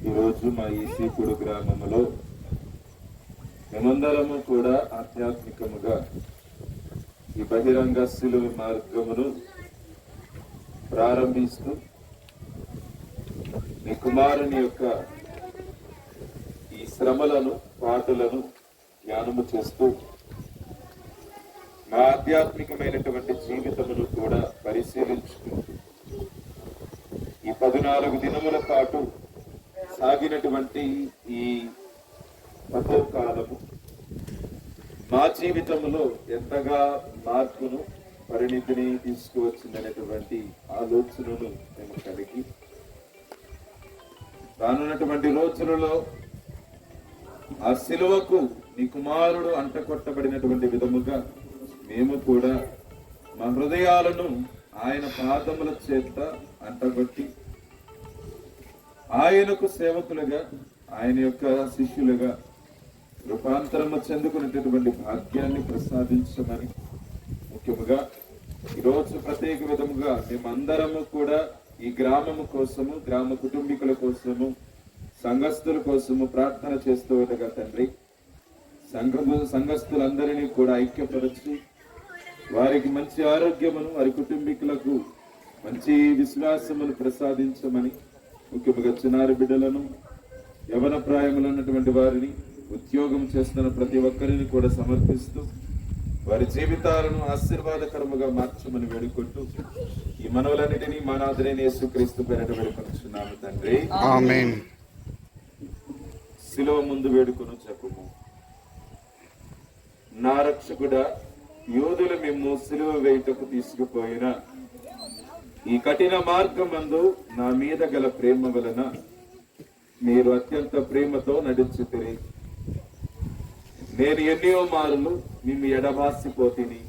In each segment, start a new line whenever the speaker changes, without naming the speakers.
ఈరోజు మా ఈ సీకుడు గ్రామంలో మేమందరము కూడా ఆధ్యాత్మికముగా ఈ బహిరంగ శిలువ మార్గమును ప్రారంభిస్తూ మీ కుమారుని యొక్క ఈ శ్రమలను పాటలను ధ్యానము చేస్తూ మా ఆధ్యాత్మికమైనటువంటి జీవితమును కూడా పరిశీలించుకుంటూ ఈ 14 దినముల పాటు సాగినటువంటి ఈ కాలము మా జీవితంలో ఎంతగా మార్పును పరిణితిని తీసుకువచ్చిందనేటువంటి ఆలోచనను మేము కలిగి రానున్నటువంటి రోజులలో ఆ శిలువకు నీ కుమారుడు అంటకొట్టబడినటువంటి విధముగా మేము కూడా మా హృదయాలను ఆయన పాదముల చేత అంటగొట్టి ఆయనకు సేవకులుగా ఆయన యొక్క శిష్యులుగా రూపాంతరము చెందుకునేటటువంటి భాగ్యాన్ని ప్రసాదించమని, ముఖ్యముగా ఈరోజు ప్రత్యేక విధముగా మేమందరము కూడా ఈ గ్రామము కోసము, గ్రామ కుటుంబీకుల కోసము, సంఘస్థుల కోసము ప్రార్థన చేస్తూ ఉండగా తండ్రి, సంఘస్థులందరినీ కూడా ఐక్యపరచి వారికి మంచి ఆరోగ్యమును, వారి కుటుంబీకులకు మంచి విశ్వాసమును ప్రసాదించమని, ముఖ్యముగా చిన్నారి బిడ్డలను, యవన ప్రాయములు ఉన్నటువంటి వారిని, ఉద్యోగం చేస్తున్న ప్రతి ఒక్కరిని కూడా సమర్పిస్తూ వారి జీవితాలను ఆశీర్వాదకరముగా మార్చమని వేడుకుంటూ ఈ మనవులన్నిటినీ మా నాథుడైన యేసుక్రీస్తు పేరిట వేడుకొనుచున్నాము తండ్రి, ఆమేన్. శిలువ ముందు వేడుకొను చెప్పుము. నా రక్షకుడా, యోధులు మేము సిలువ వేయుటకు తీసుకుపోయిన ఈ కఠిన మార్గమందు నా మీద గల ప్రేమ వలన మీరు అత్యంత ప్రేమతో నడుచుతిరి. నేను ఎన్నో మారులు మిమ్ము ఎడబాసిపోతిని.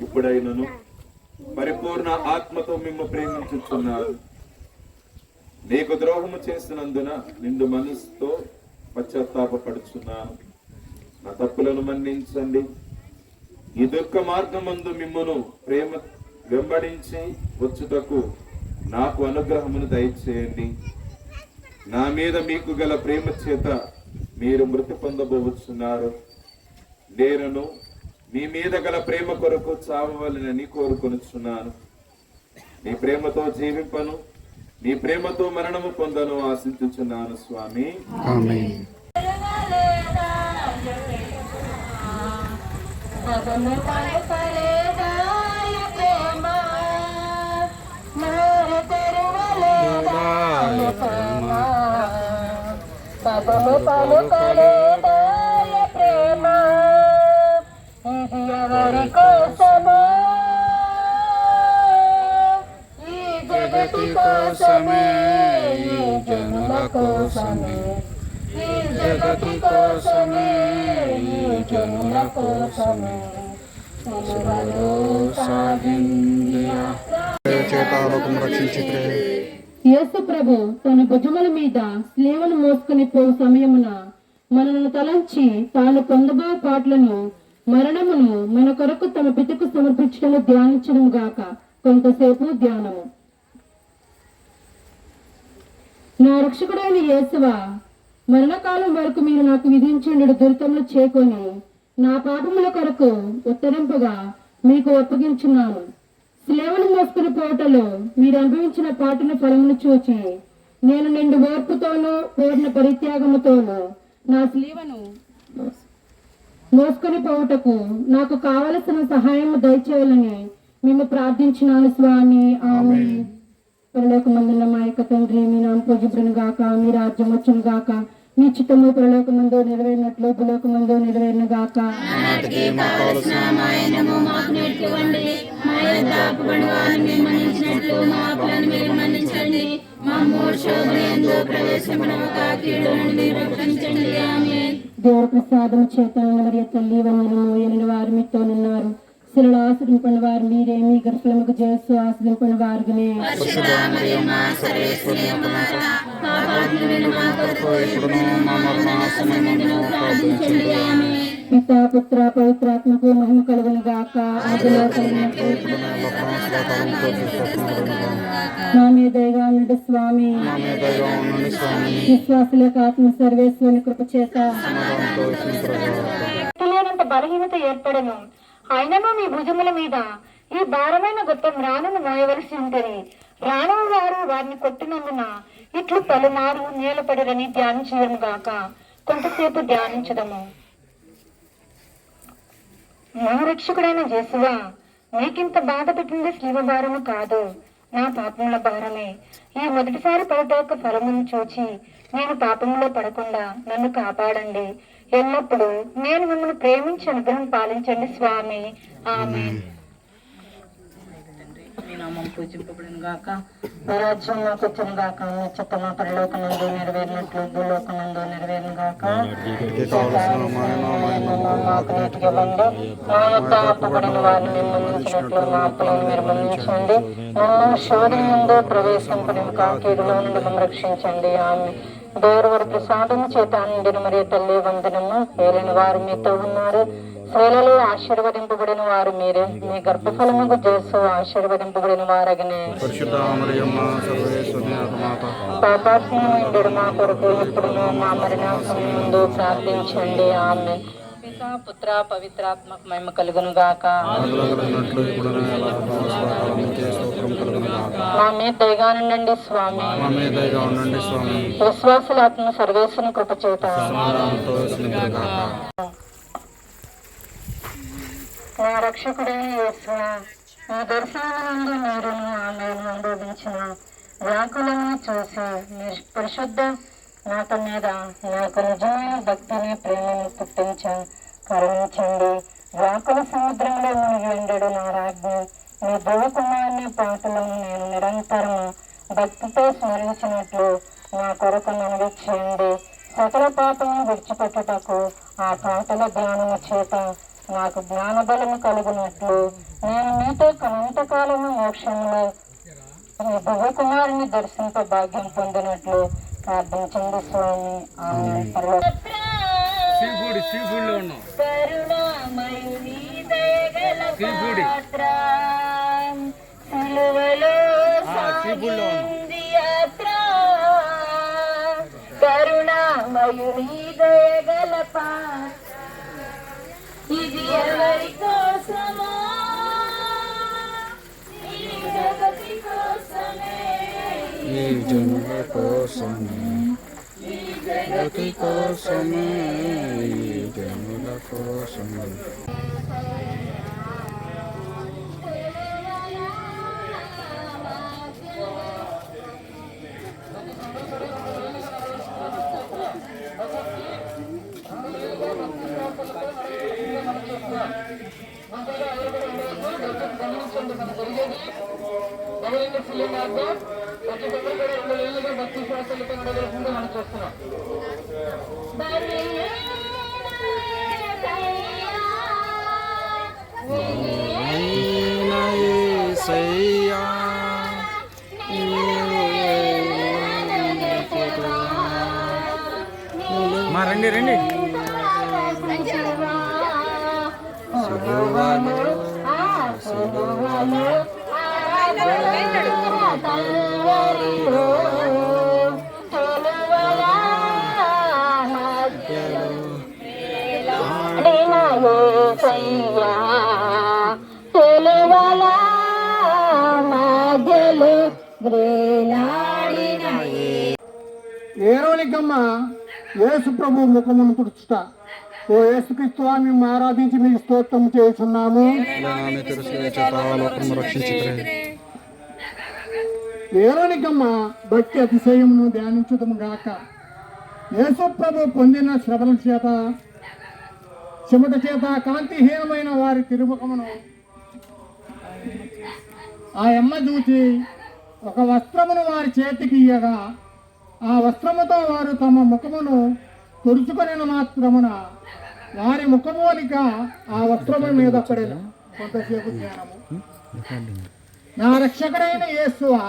ఇప్పుడైనను పరిపూర్ణ ఆత్మతో మిమ్ము ప్రేమించుచున్నాను. నీకు ద్రోహము చేసినందున నిండు మనసుతో పశ్చాత్తాపడుచున్నాను. నా తప్పులను మన్నించండి. ఈ దుఃఖ మార్గమందు మిమ్మును ప్రేమ వెంబడించి వచ్చుటకు నాకు అనుగ్రహమును దయచేయండి. నా మీద మీకు గల ప్రేమ చేత మీరు మృతి పొందబోతున్నారు. నేనును మీ మీద గల ప్రేమ కొరకు చావవలెనని కోరుకొనుచున్నాను. నీ ప్రేమతో జీవింపను, నీ ప్రేమతో మరణము పొందను ఆశించుచున్నాను స్వామి, ఆమేన్.
పదము పలుకలేదాయ ప్రేమ, ఇది ఎవరి కోసము? ఈ జగతి కోసమే, ఈ జనుల కోసమే, ఈ జగతి కోసమే, ఈ జనుల కోసమే సిలువలో సాగింది యేసు ప్రభు తన భుజముల మీద స్లేవను మోసుకుని పో సమయమున మనను తలంచి తాను పొందబో పాటలను, మరణమును మన కొరకు తమ పితకు సమర్పించడం ధ్యానించడం గాక. కొంతసేపు ధ్యానము. నా రక్షకుడైన యేసువా, మరణకాలం వరకు మీరు నాకు విధించిన దురితములు చేకొని నా పాపముల కొరకు ఉత్తరింపుగా మీకు అప్పగించున్నాను. స్లేవను మోసుకుని పోటలో మీరు అనుభవించిన పాటల ఫలమును చూచి నేను నిండు ఓర్పుతోనూ పూర్ణ పరిత్యాగముతోనూ నా స్లీవను మోసుకొని పోవటకు నాకు కావలసిన సహాయము దయచేయాలని మేము ప్రార్థించినాను స్వామి, ఆమేన్. పరలోకమందున్న మా యొక్క తండ్రి, మీ నామము పూజించును గాక, మీ రాజ్యం వచ్చును గాక, మీ చిత్తము పరలోకమందు నెరవేరినట్లు భూలోకమందు నెరవేరును గాక. దేవుడి ప్రసాదము చేత మరియు తల్లి వందనము. ఎనిమిది వారు మీతో ఉన్నారు. శిలలో ఆశ్రయింపని వారు మీరే, మీ గర్భముకు చేస్తూ ఆశ్రయింపని వారునే. పితా పుత్ర పవిత్రాత్మకు మహిమ కలుగును గాక. ఆదిలో కలిగినట్లు నా మీద దయగా ఉండండి స్వామి.
మా మీద దయగా ఉండండి స్వామి.
విశ్వాసులకు ఆత్మ సర్వేశ్వరుని కృప చేత
సమాధానంతో వచ్చిన ప్రభావం
తెలియనంత బలహీనత ఏర్పడను. అయినను మీ భుజముల మీద ఈ భారమైన గొప్ప రాణను మోయవలసి ఉంటది. రాణవ వారు వారిని కొట్టినందున ఇట్లు పలుమారు నేలపడిరని ధ్యానించడము గాక. కొంతసేపు ధ్యానించడము. నా రక్షకుడైన యేసువా, నీకింత బాధ పెట్టింది శివ భారము కాదు, నా పాపముల భారమే. ఈ మొదటిసారి పడట యొక్క ఫలమును చూచి నేను పాపంలో పడకుండా నన్ను కాపాడండి. ఎల్లప్పుడూ నేను మిమ్మల్ని ప్రేమించి అనుగ్రహం పాలించండి స్వామి. ఆమేన్. మీ నామం పూజింపబడిన గాక, మీ రాజ్యం మాకు వచ్చును గాక, మీ చిత్తము పరలోకమందు నెరవేరినట్లు భూలోకమందు నెరవేరును గాక. మాకు నీటికి ఇవ్వండి, మా యొక్క అప్పుబడిన వారిని మేము మన్నించినట్లు మా అప్పులను మీరు మన్నించండి. మమ్మ శోధన ముందు ప్రవేశింపడిన కాకీడులో నుండి మమ్మల్ని రక్షించండి. ఆమె దేవుడి ప్రసాదము చేత నిండిన మరియు తల్లి వందనము. ఏలిన వారు మీతో ఉన్నారు, స్త్రీలలో ఆశీర్వదింపబడిన వారు మీరే, మీ గర్భఫలముకు చేసు ఆశీర్వదింపబడిన వారగనే. పాపాత్మడు మా కొరకు ఇప్పుడు మా మరణ సమయంలో ప్రార్థించండి. ఆమె పిత పుత్ర పవిత్రాత్మక మహిమ కలుగును గాక. మా మీద దయగా ఉండండి స్వామి. విశ్వాసుల ఆత్మ సర్వేశ్వరుని కృప చేత నా రక్షకుడైన యేసువా, ఈ దర్శనమునందు మీరును ఆమెను అనుభవించిన వ్యాకులను చూసి పరిశుద్ధ మాట మీద నాకు నిజమైన భక్తిని ప్రేమను పుట్టించ కరుణించండి. వ్యాకుల సముద్రంలో మునిగి ఉండడు నా రాజ్ఞి, మీ ధ్రువకుమారుని పాటలను నేను నిరంతరము భక్తితో స్మరించినట్లు నా కొరకు మనవి చేయండి. సకల పాపలను విడిచిపెట్టుటకు ఆ పాటల ధ్యానము చేత నాకు జ్ఞాన బలము కలుగునట్లు నేను మీతో కొంతకాలము మోక్షంలో మీ దివ్యకుమారుని దర్శింప భాగ్యం పొందినట్లు ప్రార్థించండి స్వామి. కరుణామయుని దయగల ఇది ఎవరి కోసమో, ఈ జగతి కోసమే, ఈ జనుల కోసమే, ఈ జగతి కోసమే, ఈ జనుల కోసమే. భక్తి శ్వాసలతో నడవలసిందో మనం చూస్తున్నాం.
మా రండి రండి
ఏరోనికమ్మ యేసు ప్రభు ముఖమును తుడుచుట. ఓ యేసుక్రీస్తువా, మేము ఆరాధించి మీకు స్తోత్రం చేస్తున్నాము. ఏరోనికమ్మ భక్తి అతిశయమును ధ్యానించుదము గాక. యేసు ప్రభు పొందిన శ్రవణ చేత చెమట చేత కాంతిహీనమైన వారి తిరుముఖమును ఆ అమ్మ చూచి ఒక వస్త్రమును వారి చేతికి ఇయ్యగా ఆ వస్త్రముతో వారు తమ ముఖమును తుడుచుకొనిన మాత్రమున వారి ముఖమూలిక ఆ వస్త్రము మీద పడేది. కొంతసేపు ధ్యానము. నా రక్షకుడైన యేసువా,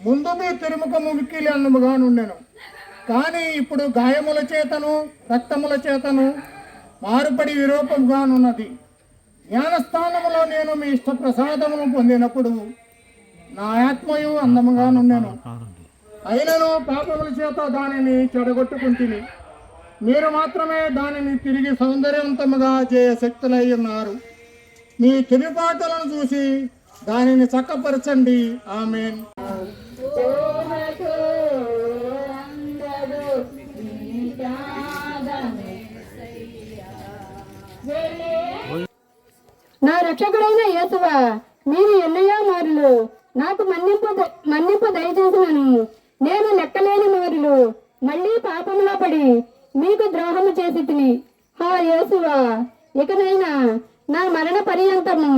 ముందు మీ తిరుముఖము మిక్కిలి అందముగా నుండెను, కానీ ఇప్పుడు గాయముల చేతను రక్తముల చేతను మారుపడి విరూపముగానున్నది. జ్ఞానస్థానములో నేను మీ ఇష్ట ప్రసాదమును పొందినప్పుడు నా ఆత్మయు అందముగా నుండెను. అయినను పాపముల చేత దానిని చెడగొట్టుకుంటుంది. మీరు మాత్రమే దానిని తిరిగి సౌందర్యవంతముగా చేయ శక్తులై ఉన్నారు. మీ తెలివిపాటలను చూసి దానిని చక్కపరచండి. ఆమేన్.
నా రక్షకుడైన యేసువా, మీరు ఎన్నయో మారులు నాకు మన్నింపు దయచేసినను. నేను లెక్కలేని మారులు మళ్ళీ పాపంలో పడి మీకు ద్రోహము చేసి తిని. హా యేసువా, ఇకనైనా నా మరణ పర్యంతము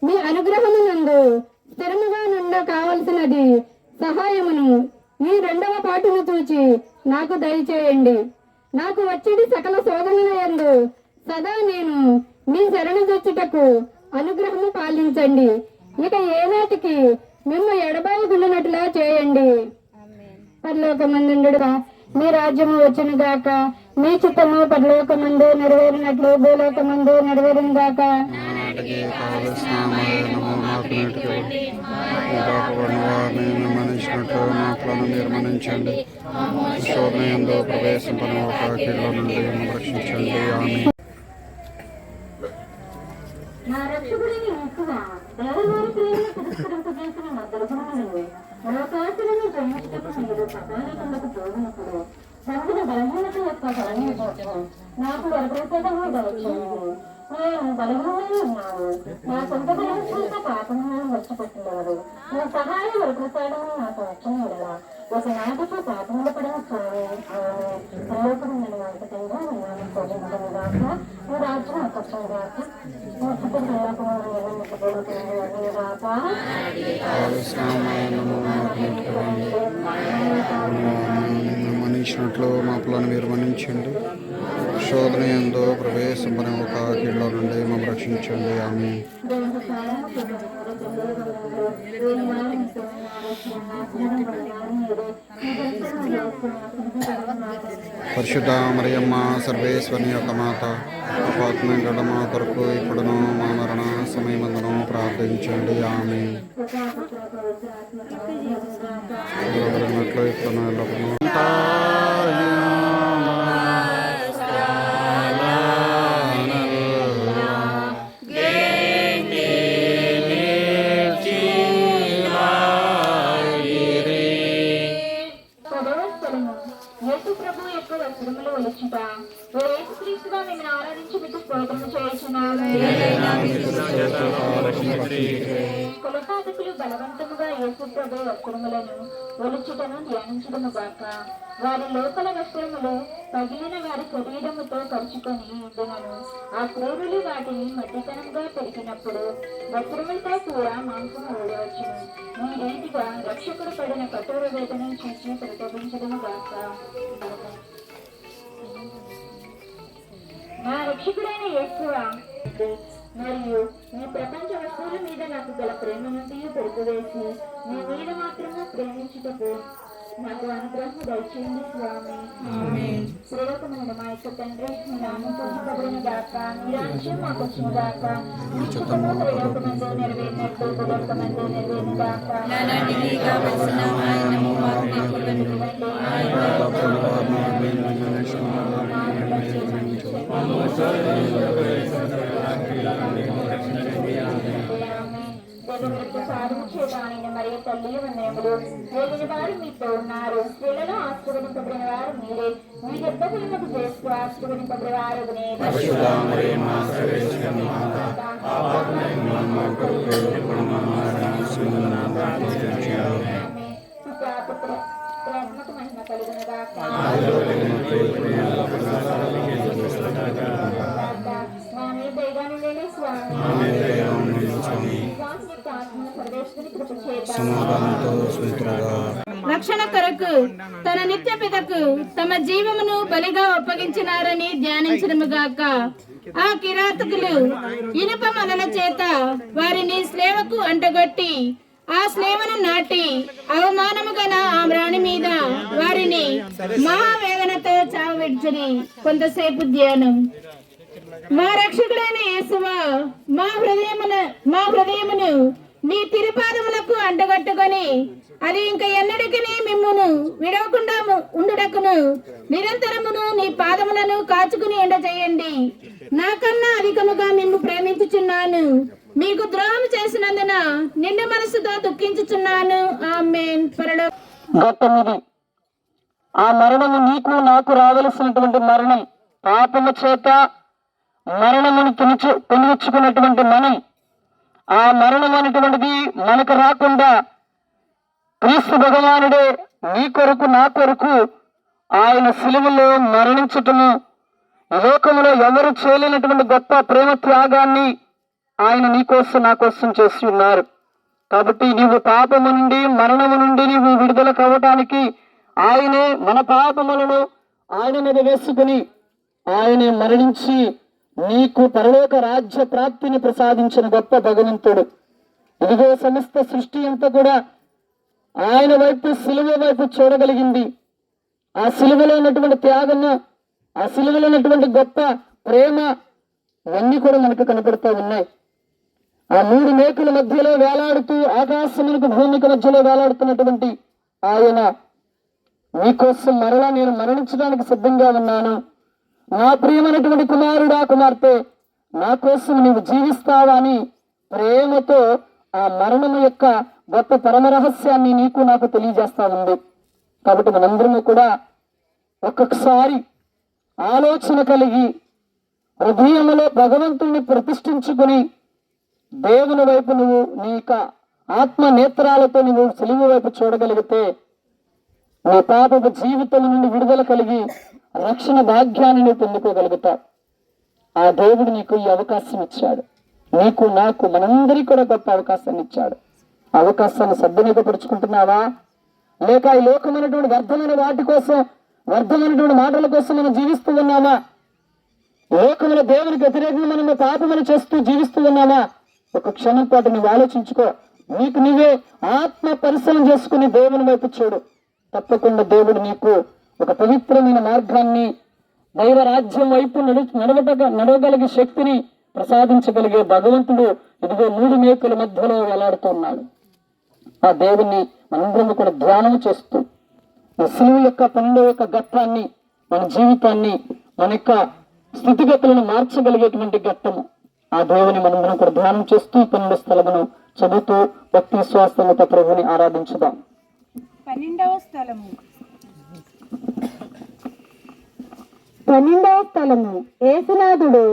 మీ అనుగ్రహము నందు స్థిరముగా నుండ కావలసినది సహాయమును ఈ రెండవ పాటును చూచి నాకు దయచేయండి. నాకు వచ్చేది సకల శోధనల యందు సదా నేను మీ శరణు తెచ్చుటకు అనుగ్రహము పాలించండి. ఇక ఏనాటికి మిమ్ము ఎడబాయి గుళ్ళనట్లా చేయండి. పరలోకమందుండుగా మీ రాజ్యము వచ్చును గాక, మీ చిత్తము పరలోకమందు నెరవేరినట్లు భూలోకమందు నెరవేరును గాక.
నాటికి కావలసిన ఆహారము నాకు నేర్చుకోండి. వారిని నిర్మణించినట్లు నా ప్లాను నిర్మణించండి. శోధన యందు ప్రవేశింపని ఒక కీళ్ళ నుండి రక్షించండి. ఆమేన్.
నా రక్షకుడిని ఎక్కువ దేవవారి ప్రేమను తిరస్కరింపజేసిన నా దుర్గుణములను లోకాసులను జయించుటకు మీరు సకాలికందుకు పోగినప్పుడు సంగిన బలహీనత యొక్క ఫలమేటప్పుడు నాకు వరప్రసాదము దయచేయండి. నేను బలహీనమై ఉన్నాను. నా సొంత బలం చేత పాపములను వచ్చుపెట్టినాడు. నా సహాయ వరప్రసాదము నాకు వచ్చిన ఒకనాటికి పాపములు పడిన చూడు. పరలోకము నేను వంకటంగా ఉన్నాను. కోరించడం గాక ఈ రాజ్యం అకష్టం గాక
నిర్మణించినట్లు మా ప్లాను నిర్మణించండి. శోధన యందు ప్రవేశింపని ఒక కీళ్ళ నుండి మమ్మల్ని రక్షించండి. ఆమేన్. పరిశుద్ధ మరియమ్మ సర్వేశ్వరుని యొక్క మాత, పాపాత్మ మా కొరకు ఇప్పుడును మా మరణ సమయమందును ప్రార్థించండి. ఆమేన్. ఇప్పుడు ఎల్లప్పుడూ
కులపాదకులు బలవంతముగా యేసు ప్రభు వస్త్రములను ఒలుచుటను ధ్యానించడము గాక. వారి లోపల వస్త్రములు పగిలిన వారి శరీరముతో కరుచుకొని ఉండునను. ఆ క్రూరులు వాటిని మధ్యతనంగా పెరిగినప్పుడు వస్త్రములతో కూడా మాంసము ఊడవచ్చును. ఈ రీతిగా రక్షకుడు పడిన కఠోర వేదనను చూసి ప్రకటించడము గాక. నా రక్షకుడైన యేసువా, మరియు ఈ ప్రపంచ వస్తువుల మీద నాకు గల ప్రేమ నుండి పెరుగువేసి మీ మీద మాత్రమే ప్రేమించుటకు నాకు అనుగ్రహం దయచేయండి స్వామి. శ్రీలోకమైన మా యొక్క తండ్రి, మీ నామం పూజింపబడిన గాక, మీ రాజ్యం మాకు వచ్చును గాక, మీ చిత్తము శ్రీలోకమందు నెరవేరినట్లు భూలోకమందు నెరవేరును గాక. సాధన చేయడానికి మరియు తల్లి వందనములు. వేగిన వారు మీతో ఉన్నారు. స్త్రీలలో ఆశీర్వదింపబడిన వారు మీరే. మీ గర్భఫలముకు చేస్తూ ఆశీర్వదింపబడిన వారు ప్రేమకు మహిమ కలిగిన గాక. మా మీద దైవాన్ని లేని స్వామి రక్షణ కొరకు తన నిత్య పితకు తమ జీవమును బలిగా అప్పగించినారని ధ్యానించడము గాక. ఆ కిరాతకులు ఇనుప మలల చేత వారిని స్లేవకు అంటగొట్టి ఆ స్లేవను నాటి అవమానము గల ఆ మ్రాణి మీద వారిని మహావేదనతో చావవిడ్చని. కొంతసేపు ధ్యానం. మా రక్షకుడైన యేసువా, మా హృదయమును నీ తిరుపాదములకు అంటగట్టుకొని అది ఇంక ఎన్నడికి మిమ్మును విడవకుండా ఉండుటకును నిరంతరమును నీ పాదములను కాచుకుని ఎండ చేయండి. నాకన్నా అధికముగా మిమ్ము ప్రేమించుచున్నాను. మీకు ద్రోహం చేసినందున నిండు మనసుతో దుఃఖించుచున్నాను. ఆమేన్.
గొప్పది ఆ మరణము నీకు నాకు రావలసినటువంటి మరణం, పాపము చేత మరణమును పొందుకున్నటువంటి మనం, ఆ మరణం అనేటువంటిది మనకు రాకుండా క్రీస్తు భగవానుడే నీ కొరకు నా కొరకు ఆయన శిలువలో మరణించటము, లోకములో ఎవరు చేయలేనటువంటి గొప్ప ప్రేమ త్యాగాన్ని ఆయన నీ కోసం నా కోసం చేసి ఉన్నారు. కాబట్టి నీవు పాపము నుండి మరణము నుండి నీవు విడుదల కావటానికి ఆయనే మన పాపములను ఆయన మీద వేసుకుని ఆయనే మరణించి నీకు పరలోక రాజ్య ప్రాప్తిని ప్రసాదించిన గొప్ప భగవంతుడు. ఇదిగో సమస్త సృష్టి అంతా కూడా ఆయన వైపు సిలువ వైపు చూడగలిగింది. ఆ సిలువలో ఉన్నటువంటి త్యాగము, ఆ సిలువలో ఉన్నటువంటి గొప్ప ప్రేమ ఇవన్నీ కూడా మనకు కనపడుతూ ఉన్నాయి. ఆ 3 మేకుల మధ్యలో వేలాడుతూ ఆకాశమునకు భూమికి మధ్యలో వేలాడుతున్నటువంటి ఆయన నీకోసం మరలా నేను మరణించడానికి సిద్ధంగా ఉన్నాను, నా ప్రియమైనటువంటి కుమారుడా కుమార్తె నా కోసం నీవు జీవిస్తావా అని ప్రేమతో ఆ మరణము యొక్క గొప్ప పరమ రహస్యాన్ని నీకు నాకు తెలియజేస్తా ఉంది. కాబట్టి మనందరము కూడా ఒక్కొక్కసారి ఆలోచన కలిగి హృదయములో భగవంతుణ్ణి ప్రతిష్ఠించుకుని దేవుని వైపు నువ్వు నీ యొక్క ఆత్మ నేత్రాలతో నువ్వు సిలువ వైపు చూడగలిగితే నీ పాపపు జీవితం నుండి విడుదల కలిగి రక్షణ భాగ్యాన్ని నువ్వు పొందుకోగలుగుతావు. ఆ దేవుడు నీకు ఈ అవకాశం ఇచ్చాడు. నీకు నాకు మనందరికీ కూడా గొప్ప అవకాశాన్ని ఇచ్చాడు. అవకాశాన్ని సద్వినియోగపరుచుకుంటున్నావా, లేక ఈ లోకమైనటువంటి వ్యర్థమైన వాటి కోసం, వ్యర్థమైనటువంటి మాటల కోసం మనం జీవిస్తూ ఉన్నామా? లోకముల దేవునికి వ్యతిరేకంగా మనము పాపములు చేస్తూ జీవిస్తూ ఉన్నామా? ఒక క్షణం పాటు నువ్వు ఆలోచించుకో. నీకు నువ్వే ఆత్మ పరిశీలన చేసుకుని దేవుని వైపు చూడు. తప్పకుండా దేవుడు నీకు ఒక పవిత్రమైన మార్గాన్ని, దైవ రాజ్యం వైపు నడవగలిగే శక్తిని ప్రసాదించగలిగే భగవంతుడు ఇదిగో 3 మేకుల మధ్యలో వేలాడుతూ ఉన్నాడు. ఆ దేవుణ్ణి మనందరం కూడా ధ్యానం చేస్తూ శిలువ యొక్క పనుల యొక్క ఘట్టాన్ని, మన జీవితాన్ని, మన యొక్క స్థితిగతులను మార్చగలిగేటువంటి ఘట్టము ఆ దేవుని మనందరం కూడా ధ్యానం చేస్తూ పనుల స్థలమును చదువుతూ భక్తి విశ్వాసంతో ప్రభుని ఆరాధించుదాం.
12వ స్థలము యేసునాథుడు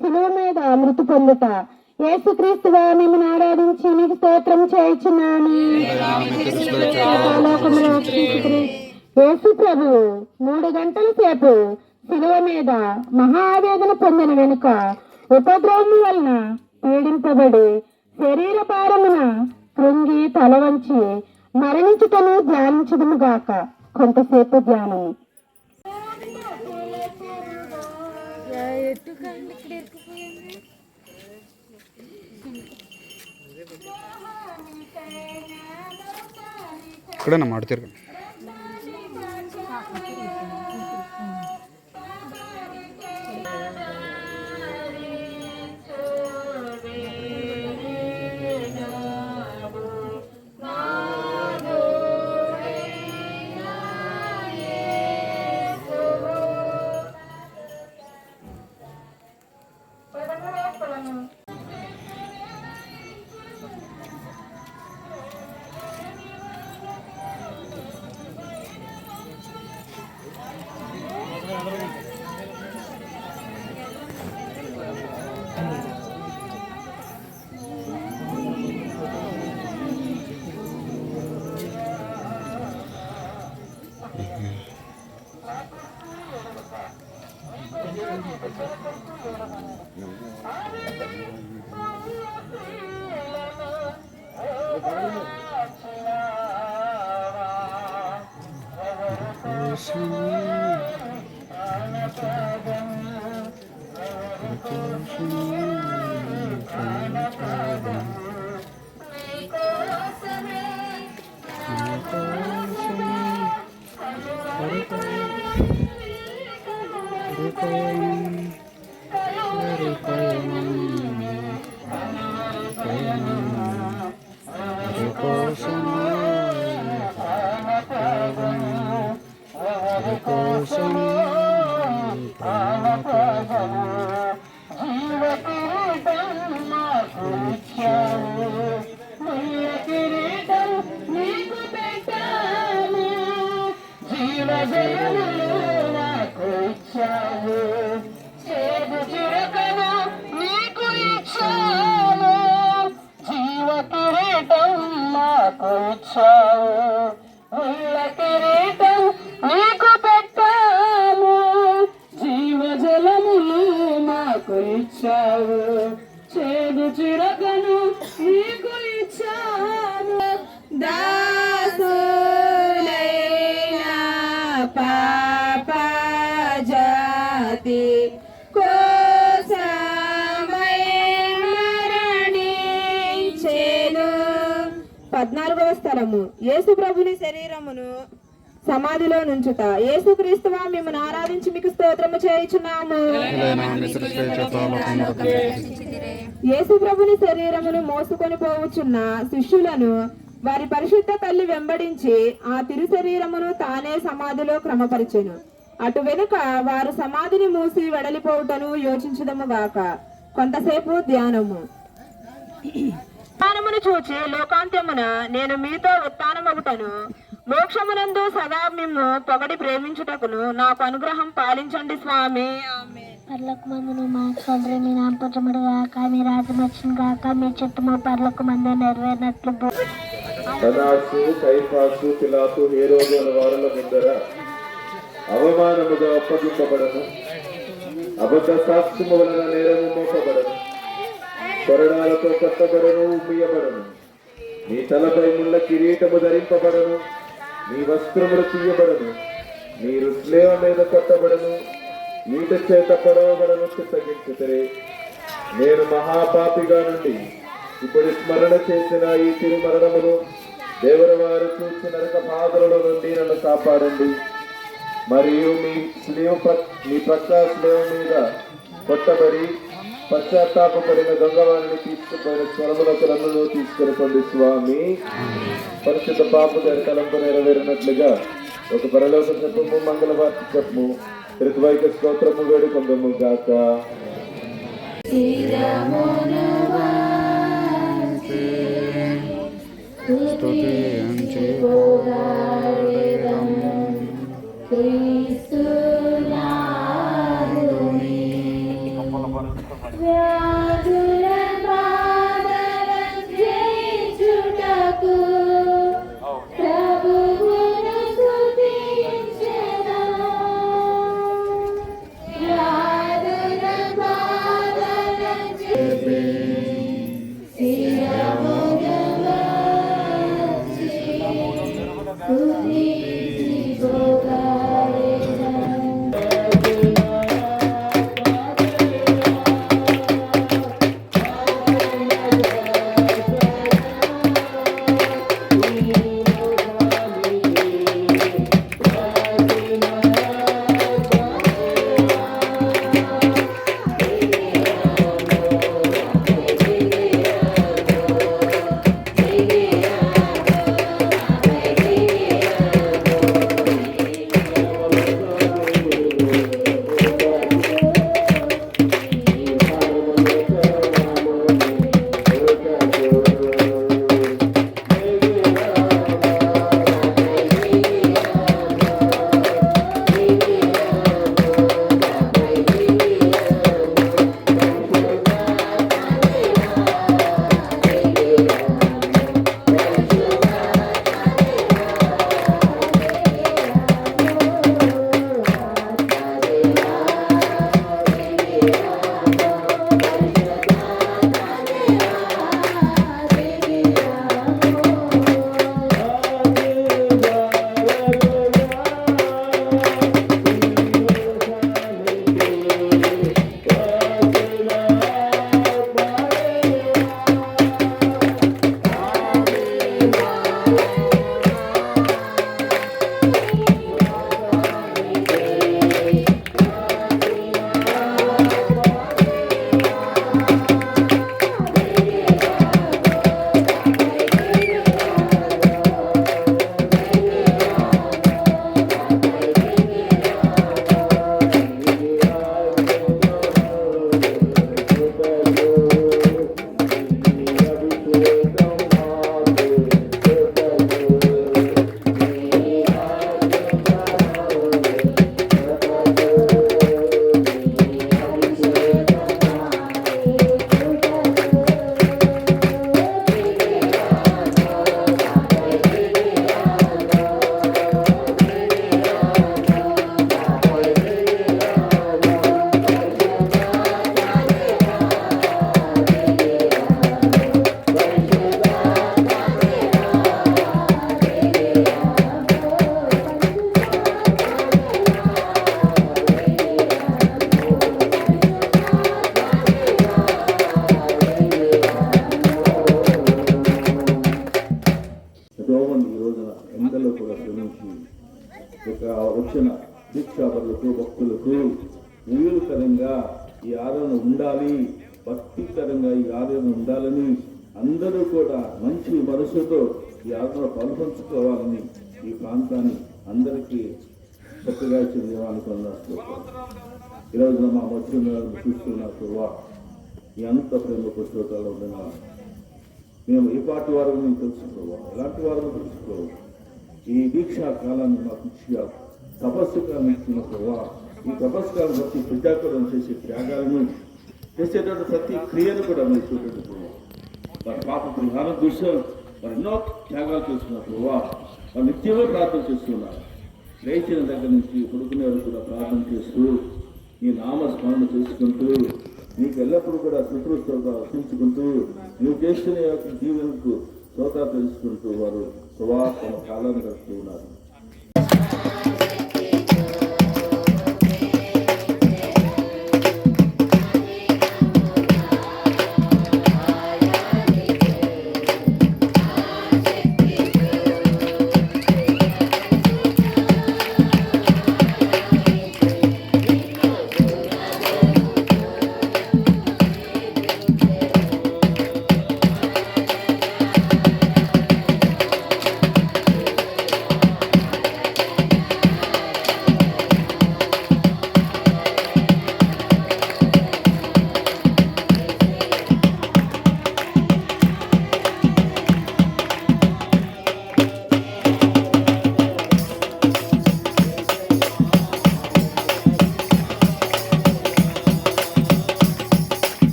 శిలువ మీద మృతి పొందుట. యేసుక్రీస్తుగా మిమ్మల్ని ఆరాధించి మీకు స్తోత్రం చేయుచున్నాను. యేసు ప్రభువు 3 గంటల సేపు శిలువ మీద మహావేదన పొందిన వెనుక ఉపద్రవం వలన పీడింపబడి శరీర భారమున కృంగి తల వంచి మరణించుటను ధ్యానించదుము గాక. కొంతసేపు ధ్యానము.
ఇక్కడేనా మాట తిరగండి. కోసం కోసం
నీకు పెట్టాము జీవజలములు మాకు ఇచ్చావు చేదు చిరకను నీకు ఇచ్చాము
దాసులైనా పాప జాతి కోసమై మరణించెను. 14వ స్థలము యేసు ప్రభుని శరీరమును సమాధిలో నుంచుట. యేసుక్రీస్తువా మిమ్మల్ని ఆరాధించి మీకు స్తోత్రము చేయుచున్నాము. యేసు ప్రభుని శరీరమును మోసుకొని పోవచ్చున్న శిష్యులను వారి పరిశుద్ధ తల్లి వెంబడించి ఆ తిరు శరీరమును తానే సమాధిలో క్రమపరిచెను. అటు వెనుక వారు సమాధిని మూసి వెడలిపోవుటను యోచించుదము గాక. కొంతసేపు ధ్యానము. ఉత్థానమును చూచి లోకాంత్యమున నేను మీతో ఉత్థానమగుటను మోక్షమునందు సదా మిమ్ము పొగడి ప్రేమించుటకును నాకు అనుగ్రహం పాలించండి స్వామి.
పర్లకు మందును మా తండ్రి మీ నామపరచముడు గాక, మీ రాజ్యం వచ్చిన గాక, మీ చిత్తము పర్లకు మందు నెరవేరినట్లు.
అనాసు కైఫాసు పిలాతు హేరోదు అనే వారుల ముందర అవమానముగా అప్పగింపబడను, అబద్ధ సాక్ష్యము వలన నేరము మోపబడను, కొరడాలతో కట్టబడను, ఉమ్మియబడను, నీ తలపై ముళ్ళ కిరీటము ధరింపబడను, నీ వస్త్రములు తీయబడను, మీరు స్లేవ మీద కట్టబడను, నీట చేత పడవబడను. చిత్తగించుతరే నేను మహాపాపిగా నుండి ఇప్పుడు స్మరణ చేసిన ఈ తిరుమరణమును దేవర వారు చూసి నరక బాధల నుండి నన్ను కాపాడండి. మరియు మీ పక్క స్లేవ మీద కొట్టబడి పశ్చాత్తాపడిన దొంగవారిని తీసుకుపోయిన స్వరములకు నన్ను తీసుకొని స్వామి. పరిశుద్ధ పాప గారి తలంపు నెరవేరినట్లుగా ఒక పరలోక చెప్పము, మంగళవార్త చెప్పము, ఋతువైక స్తోత్రము వేడుకొందము గాక.
స్తుతించి
వచ్చిన దీక్షాపరులకు భక్తులకు మేలుకరంగా ఈ ఆదరణ ఉండాలి, భక్తికరంగా ఈ ఆదరణ ఉండాలని అందరూ కూడా మంచి మనసుతో ఈ ఆదరణ పాల్పంచుకోవాలని ఈ ప్రాంతాన్ని అందరికీ చక్కగా చెందాలనుకున్నారు. ఈరోజున మా మధ్యలో చూస్తున్న ఎంత ప్రేమ పుస్తకాలు ఉండగా మేము ఏ పాటి వారు మేము తెలుసుకోవాలి, ఎలాంటి వారు తెలుసుకోవాలి. ఈ దీక్షా కాలాన్ని మాకు ఇచ్చారు, తపస్సు కాలం ఇచ్చిన ప్రభావ. ఈ తపస్సు కాలం ప్రతి ప్రజాకరణ చేసే త్యాగాలను చేసేటువంటి ప్రతి క్రియను కూడా మేము చూడండి ప్రభావ. వారి పాప పరిహారం కోసం వారు ఎన్నో త్యాగాలు చేస్తున్నారు ప్రభావ. వారు నిత్యమే ప్రార్థన చేస్తున్నారు. లేచిన దగ్గర నుంచి కొడుకునే వారు కూడా ప్రార్థన చేస్తూ నీ నామస్మరణ చేసుకుంటూ నీకు ఎల్లప్పుడూ కూడా శుశ్రూషగా అర్పించుకుంటూ నువ్వు చేస్తున్న యొక్క జీవనకు శ్రోత తెలుసుకుంటూ వారు తమ కాలాన్ని గడుపుతూ ఉన్నారు.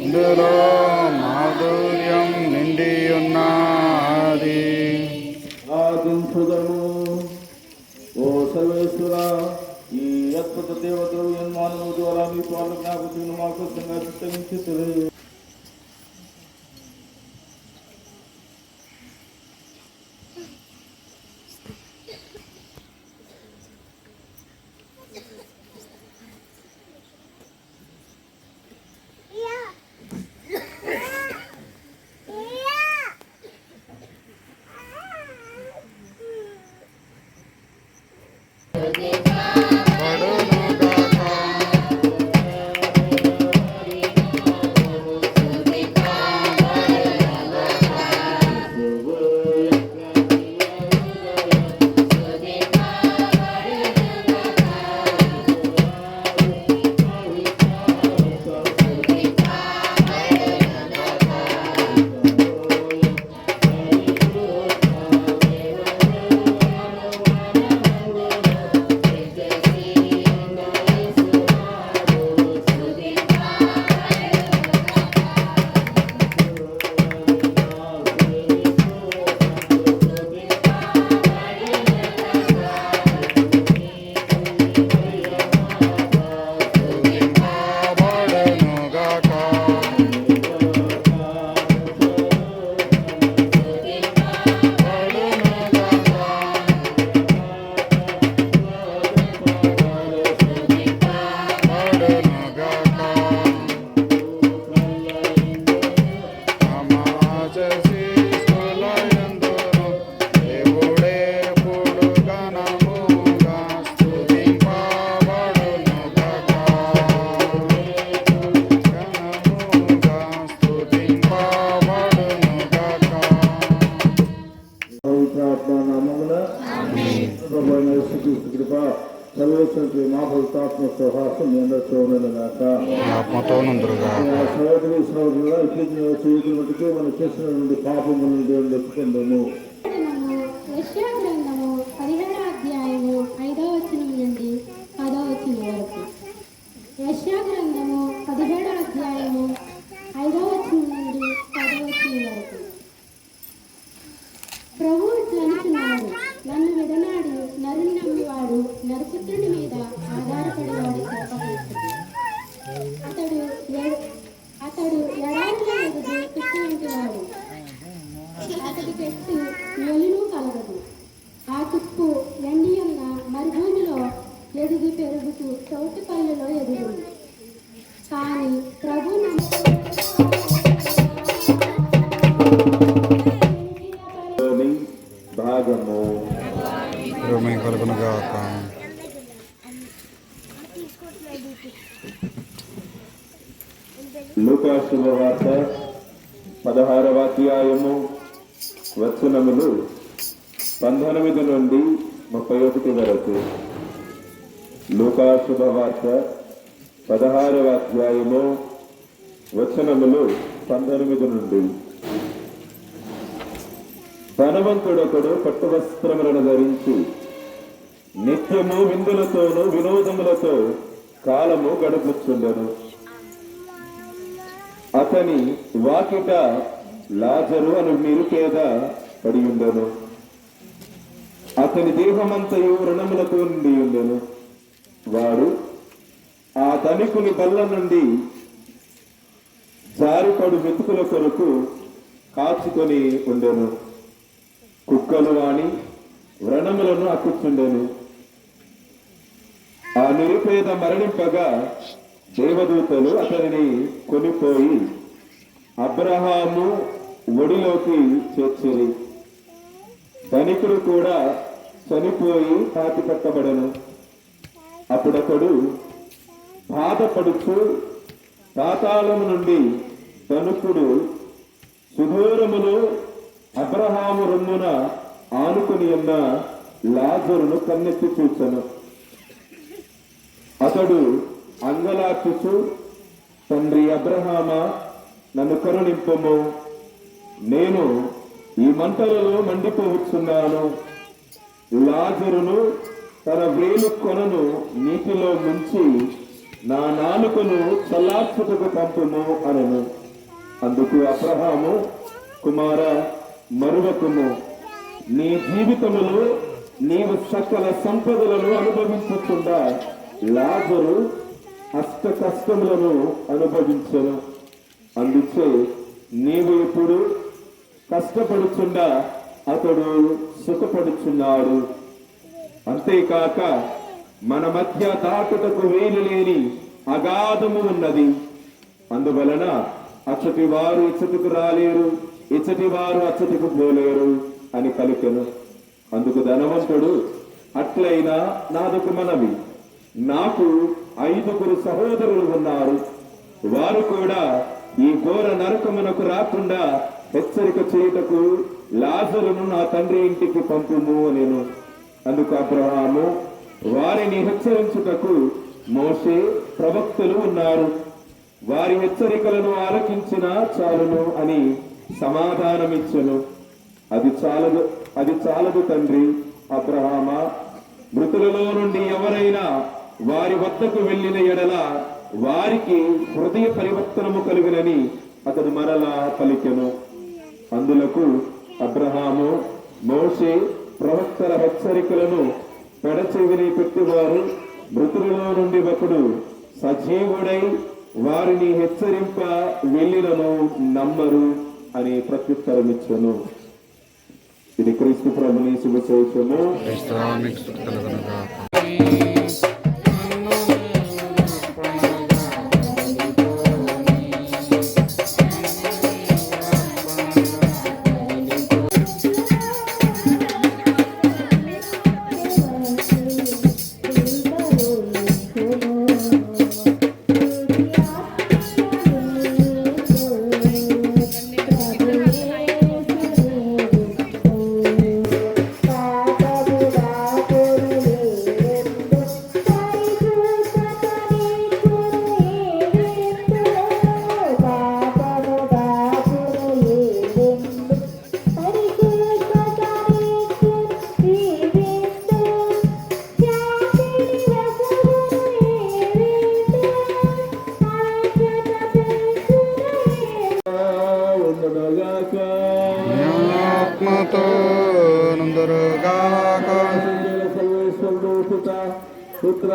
ఇందులో మాధుర్యం నిండి ఉన్నది.
ఆదించుదము. ఓ సర్వేశ్వర, ఈ అద్భుత దేవతలు యన్మానము ద్వారా మీ పాల జ్ఞాపకం మాకు చిత్తగించి సర్వేశ్వరుడు మా భక్తాత్మ సహాసం మీ అందరూ చూడలేదాక
ఆత్మతో నందురుగా
సహోదరి సహోదరుల ఇట్లా చేతుల మటుకు మనం చేసిన నుండి పాపము నుండి ఎత్తుకుందాము.
యెషయా గ్రంథము 17వ అధ్యాయము 5వ వచనం నుండి 10వ వచనం వరకు. యెషయా గ్రంథము 17వ అధ్యాయము 5వ వచనం నుండి 10వ వచనం వరకు. ప్రభువు ఇట్లనుచున్నాడు, నన్ను విడనాడి నరుని నమ్మివాడు నరపుత్రుని మీద ఆధారపడేవాడు చెప్పలేదు. అతడు ఎడారిలో ఎదుగు పిచ్చి వంటివాడు, అతడి పెట్టు మేలును కలగదు. ఆ తుప్పు ఎండియున్న మరుభూమిలో ఎదుగు పెరుగుతూ చౌటి పల్లెలో ఎదుగుంది. కానీ ప్రభు
భాగము
కలుగునుగాక.
లూకా శుభవార్త 16వ అధ్యాయము వచనములు 19 నుండి 31 వరకు. లూకా శుభవార్త 16వ అధ్యాయము వచనములు 19 నుండి. ధనవంతుడొకడు పట్టు వస్త్రములను ధరించి నిత్యము విందులతోనూ వినోదములతో కాలము గడుపుచుండెను. అతని వాకిట లాజరు అను నిరుపేద పడి ఉండెను. అతని దేహమంతయు రుణములతో నిండి ఉండెను. వాడు ఆ ధనికుని బల్ల నుండి జారిపడు మెతుకుల కొరకు కాచుకొని ఉండెను. కుక్కలు వాణి వ్రణములను అక్కుచుండెను. ఆ నిరుపేద మరణింపగా దేవదూతలు అతనిని కొనిపోయి అబ్రహాము ఒడిలోకి చేర్చిరి. ధనికుడు కూడా చనిపోయి పాతి పెట్టబడెను. అప్పుడతడు బాధపడుచు పాతాళము నుండి ధనుకుడు సుదూరములో అబ్రహాము రొమ్మున ఆనుకుని ఉన్న లాజరును కన్నెత్తి చూచెను. అతడు అంగలార్చుచు, తండ్రి అబ్రహామా, నన్ను కరుణింపుము, నేను ఈ మంటలలో మండిపోవచ్చున్నాను. లాజరును తన వేలు కొనను నీటిలో ముంచి నా నాలుకను చల్లార్చుటకు పంపుము అనెను. అందుకు అబ్రహాము, కుమారా, మరువకుము, నీ జీవితములో నీవు సకల సంపదలను అనుభవించకుండా లాజరు అష్ట కష్టములను అనుభవించను. అందుచే నీవు ఇప్పుడు కష్టపడుచుండా అతడు సుఖపడుచున్నాడు. అంతేకాక మన మధ్య దాటుటకు వేలు లేని అగాధము ఉన్నది. అందువలన అచ్చటి వారు ఇచ్చటికి రాలేరు, ఇచ్చటి వారు అచ్చటికి పోలేరు అని పలికెను. అందుకు ధనవంతుడు, అట్లయినా నాదొక మనవి, నాకు 5 సహోదరులు ఉన్నారు. వారు కూడా ఈ ఘోర నరకమునకు రాకుండా హెచ్చరిక చేయుటకు లాజరును నా తండ్రి ఇంటికి పంపుము నేను. అందుకు అబ్రహాము, వారిని హెచ్చరించుటకు మోషే, ప్రవక్తలు ఉన్నారు, వారి హెచ్చరికలను ఆలకించిన చాలును అని సమాధానమిచ్చెను. అది చాలదు తండ్రి అబ్రహామా, మృతులలో నుండి ఎవరైనా వారి వద్దకు వెళ్ళిన ఎడల వారికి హృదయ పరివర్తనము కలుగునని అతడు మరలా పలికెను. అందులకు అబ్రహాము, మోషే, ప్రవక్తల హెచ్చరికలను పెడచెవిని పెట్టివారు మృతులలో నుండి ఒకడు సజీవుడై వారిని హెచ్చరింప వెళ్ళినను నమ్మరు అని ప్రత్యుత్తరమిచ్చెను. ఇది క్రీస్తు ప్రభుని శుభశేషము.
ఆత్మతో నందరుగాక.
పుత్ర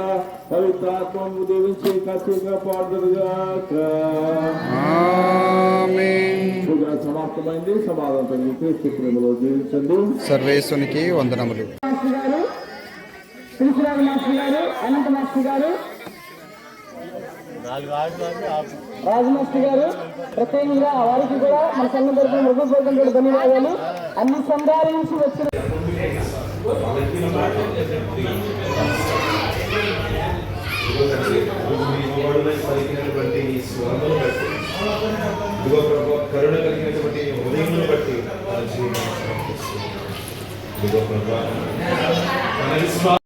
పవిత్రాత్మను దీవించి ఖచ్చితంగా పాడుగాక. సమాప్తమైంది. సమాధానం క్రీస్తు ప్రేమలో జీవించండి.
సర్వేశ్వనికి వందనములు.
అనంత మాస్టర్ గారు, రాజు మాస్టర్ గారు, ప్రత్యేకంగా వారికి కూడా మన సంఘం తరపున మృగపూర్వకంగా ధన్యవాదాలు. అన్ని సంఘాల నుంచి వచ్చిన
కరుణ కలిగినటువంటి ఉదయం బట్టి